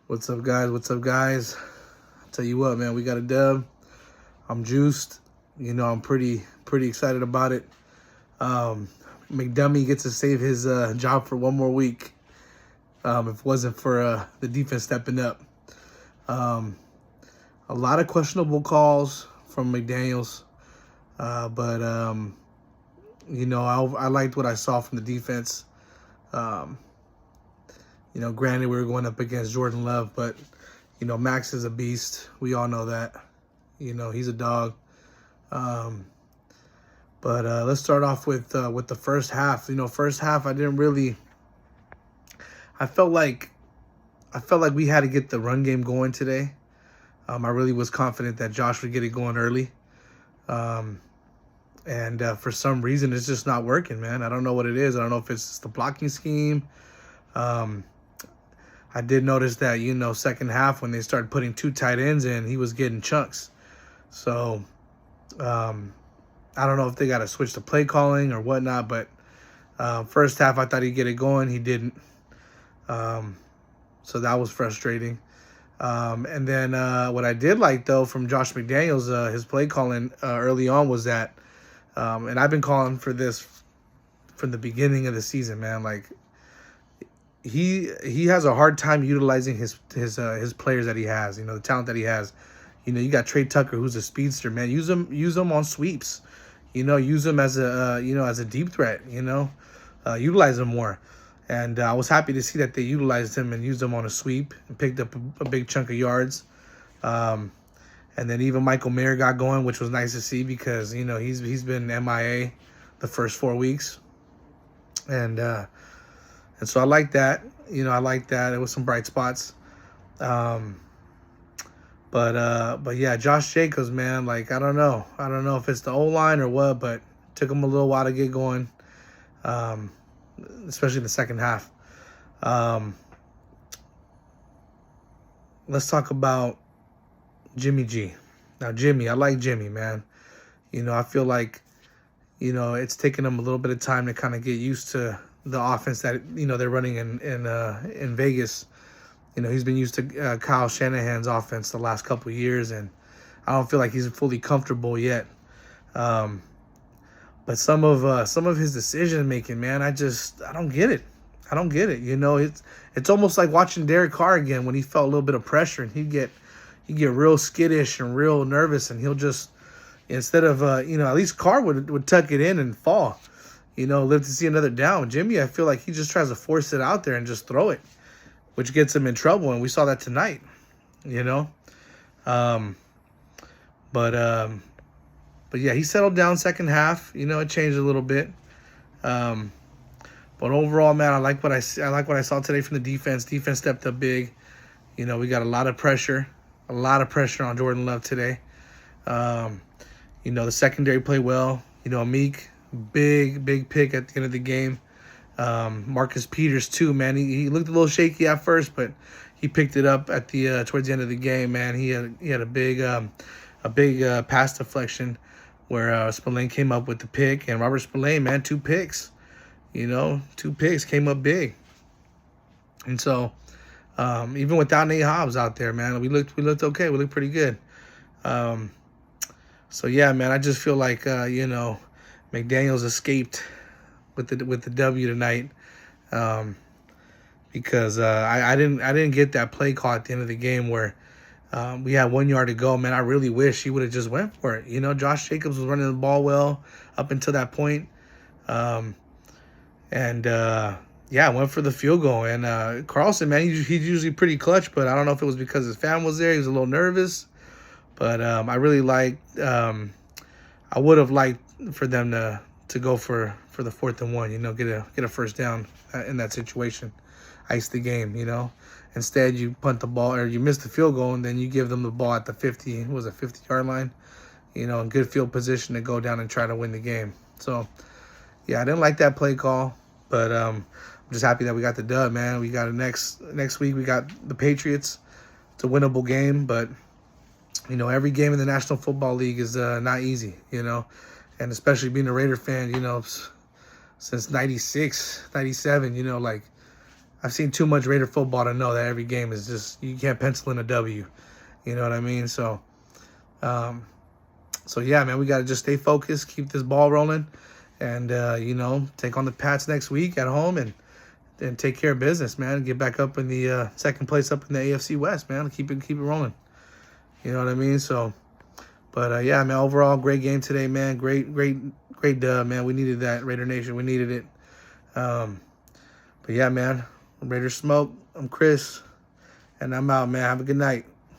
What's up, guys? What's up, guys? I'll tell you what, man, we got a dub. I'm juiced. I'm pretty excited about it. Um, McDummy gets to save his job for one more week. If it wasn't for the defense stepping up. Um, a lot of questionable calls from McDaniels, but I liked what I saw from the defense. Um, Granted, we were going up against Jordan Love, but Max is a beast. We all know that. He's a dog. Um, but let's start off with the first half. First half, I felt like we had to get the run game going today. I really was confident that Josh would get it going early. And for some reason, it's just not working, man. I don't know what it is. I don't know if it's the blocking scheme. I did notice that, second half when they started putting two tight ends in, he was getting chunks. So I don't know if they got to switch to play calling or whatnot, but first half I thought he'd get it going. He didn't. So that was frustrating. And then what I did like, though, from Josh McDaniels, his play calling early on was that, and I've been calling for this from the beginning of the season, man, like, he has a hard time utilizing his players that he has, the talent that he has. You got Trey Tucker, who's a speedster, man. Use him on sweeps. Use him as a deep threat. Utilize him more. And I was happy to see that they utilized him and used him on a sweep and picked up a big chunk of yards. And then even Michael Mayer got going, which was nice to see because he's been MIA the first 4 weeks. And so I like that. I like that. It was some bright spots. But yeah, Josh Jacobs, man, like, I don't know. I don't know if it's the O-line or what, but it took him a little while to get going, especially in the second half. Let's talk about Jimmy G. Now, Jimmy, I like Jimmy, man. I feel like, it's taken him a little bit of time to kind of get used to the offense that they're running in Vegas. He's been used to Kyle Shanahan's offense the last couple of years, and I don't feel like he's fully comfortable yet. But some of his decision making, man, I don't get it. I don't get it. It's almost like watching Derek Carr again when he felt a little bit of pressure and he'd get real skittish and real nervous, and he'll just, instead of at least Carr would tuck it in and fall. Live to see another down. Jimmy, I feel like he just tries to force it out there and just throw it, which gets him in trouble, and we saw that tonight. But yeah, he settled down second half. It changed a little bit. But overall, man, I like what I saw today from the defense. Defense stepped up big. We got a lot of pressure on Jordan Love today. The secondary played well. Meek, big pick at the end of the game. Marcus Peters too, man. He looked a little shaky at first, but he picked it up at the towards the end of the game, man. He had a big pass deflection where Spillane came up with the pick, and Robert Spillane, man, 2 picks. 2 picks came up big. And so even without Nate Hobbs out there, man, we looked okay. We looked pretty good. So yeah, man, I just feel like McDaniels escaped with the W tonight, because I didn't get that play call at the end of the game where we had 1 yard to go. Man, I really wish he would have just went for it. Josh Jacobs was running the ball well up until that point, yeah, went for the field goal. And Carlson, man, he's usually pretty clutch, but I don't know if it was because his fan was there. He was a little nervous, but I really liked. I would have liked for them to go for the 4th and 1, get a first down in that situation, ice the game, Instead, you punt the ball or you miss the field goal, and then you give them the ball at the 50-yard line, in good field position to go down and try to win the game. So, yeah, I didn't like that play call, but I'm just happy that we got the dub, man. We got next week. We got the Patriots. It's a winnable game, but every game in the National Football League is not easy, and especially being a Raider fan, since 96, 97, like, I've seen too much Raider football to know that every game is just, you can't pencil in a W. You know what I mean? So, yeah, man, we got to just stay focused, keep this ball rolling, and, take on the Pats next week at home and take care of business, man. Get back up in the second place up in the AFC West, man. Keep it rolling. You know what I mean? So, but, yeah, man, overall, great game today, man. Great dub, man. We needed that, Raider Nation. We needed it. But, yeah, man, Raider Smoke. I'm Chris, and I'm out, man. Have a good night.